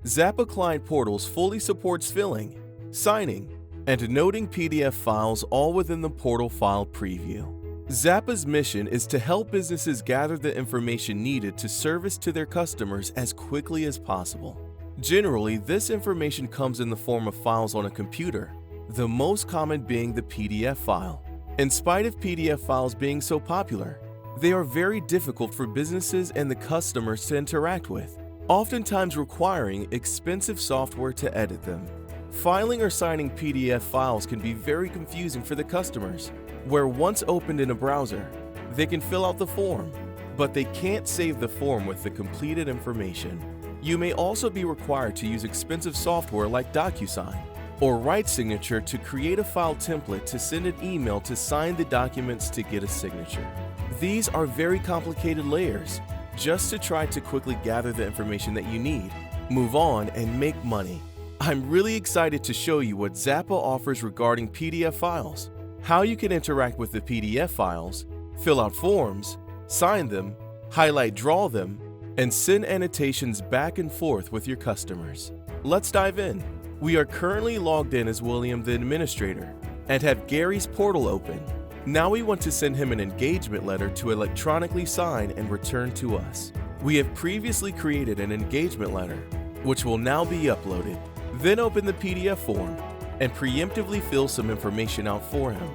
Zapa Client Portals fully supports filling, signing, and noting PDF files all within the portal file preview. Zapa's mission is to help businesses gather the information needed to service to their customers as quickly as possible. Generally, this information comes in the form of files on a computer, the most common being the PDF file. In spite of PDF files being so popular, they are very difficult for businesses and the customers to interact with, oftentimes requiring expensive software to edit them. Filing or signing PDF files can be very confusing for the customers, where once opened in a browser, they can fill out the form, but they can't save the form with the completed information. You may also be required to use expensive software like DocuSign or RightSignature to create a file template to send an email to sign the documents to get a signature. These are very complicated layers just to try to quickly gather the information that you need, move on, and make money. I'm really excited to show you what Zapa offers regarding PDF files, how you can interact with the PDF files, fill out forms, sign them, highlight, draw them, and send annotations back and forth with your customers. Let's dive in. We are currently logged in as William, the administrator, and have Gary's portal open. Now we want to send him an engagement letter to electronically sign and return to us. We have previously created an engagement letter, which will now be uploaded. Then open the PDF form and preemptively fill some information out for him.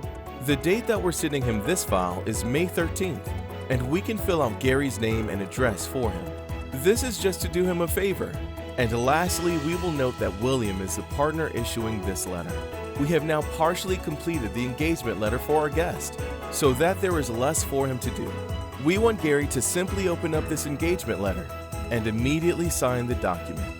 The date that we're sending him this file is May 13th, and we can fill out Gary's name and address for him. This is just to do him a favor. And lastly, we will note that William is the partner issuing this letter. We have now partially completed the engagement letter for our guest, so that there is less for him to do. We want Gary to simply open up this engagement letter and immediately sign the document.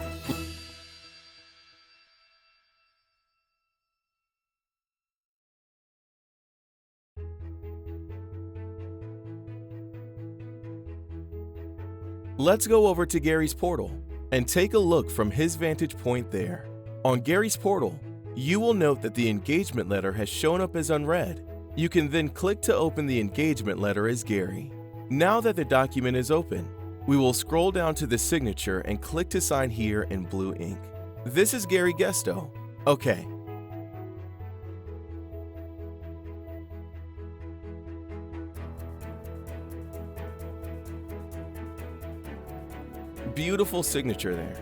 Let's go over to Gary's portal and take a look from his vantage point there. On Gary's portal, you will note that the engagement letter has shown up as unread. You can then click to open the engagement letter as Gary. Now that the document is open, we will scroll down to the signature and click to sign here in blue ink. This is Gary Gesto. Okay. Beautiful signature there.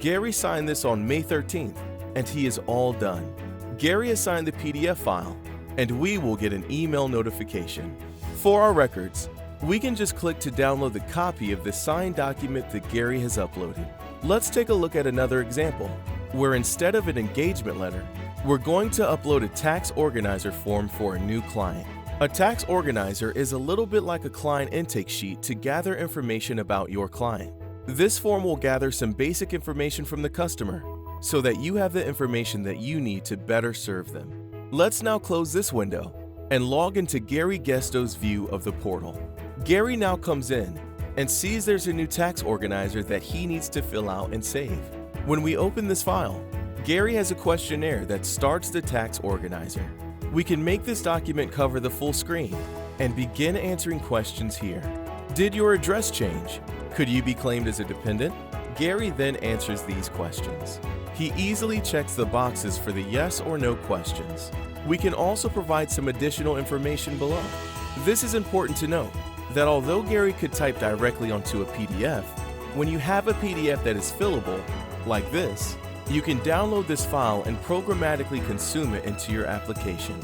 Gary signed this on May 13th, and he is all done. Gary has signed the PDF file, and we will get an email notification. For our records, we can just click to download the copy of the signed document that Gary has uploaded. Let's take a look at another example, where instead of an engagement letter, we're going to upload a tax organizer form for a new client. A tax organizer is a little bit like a client intake sheet to gather information about your client. This form will gather some basic information from the customer so that you have the information that you need to better serve them. Let's now close this window and log into Gary Gesto's view of the portal. Gary now comes in and sees there's a new tax organizer that he needs to fill out and save. When we open this file, Gary has a questionnaire that starts the tax organizer. We can make this document cover the full screen and begin answering questions here. Did your address change? Could you be claimed as a dependent? Gary then answers these questions. He easily checks the boxes for the yes or no questions. We can also provide some additional information below. This is important to note that although Gary could type directly onto a PDF, when you have a PDF that is fillable, like this, you can download this file and programmatically consume it into your application.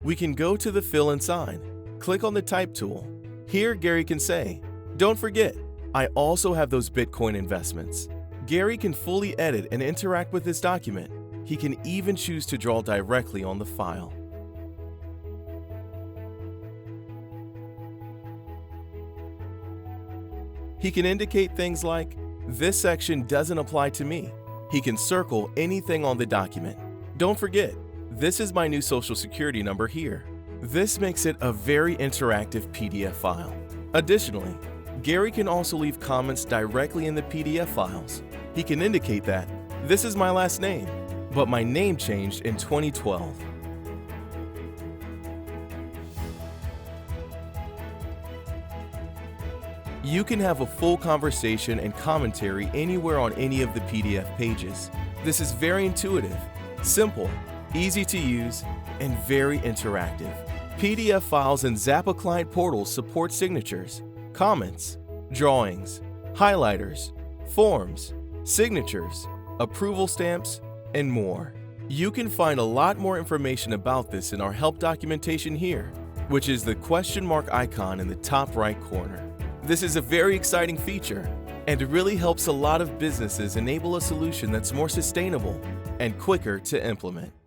We can go to the Fill and Sign. Click on the Type tool. Here, Gary can say, "Don't forget, I also have those Bitcoin investments." Gary can fully edit and interact with this document. He can even choose to draw directly on the file. He can indicate things like, "This section doesn't apply to me." He can circle anything on the document. Don't forget, this is my new social security number here. This makes it a very interactive PDF file. Additionally, Gary can also leave comments directly in the PDF files. He can indicate that, "This is my last name, but my name changed in 2012. You can have a full conversation and commentary anywhere on any of the PDF pages. This is very intuitive, simple, easy to use, and very interactive. PDF files in Zapa Client Portals support signatures, comments, drawings, highlighters, forms, signatures, approval stamps, and more. You can find a lot more information about this in our help documentation here, which is the question mark icon in the top right corner. This is a very exciting feature, and it really helps a lot of businesses enable a solution that's more sustainable and quicker to implement.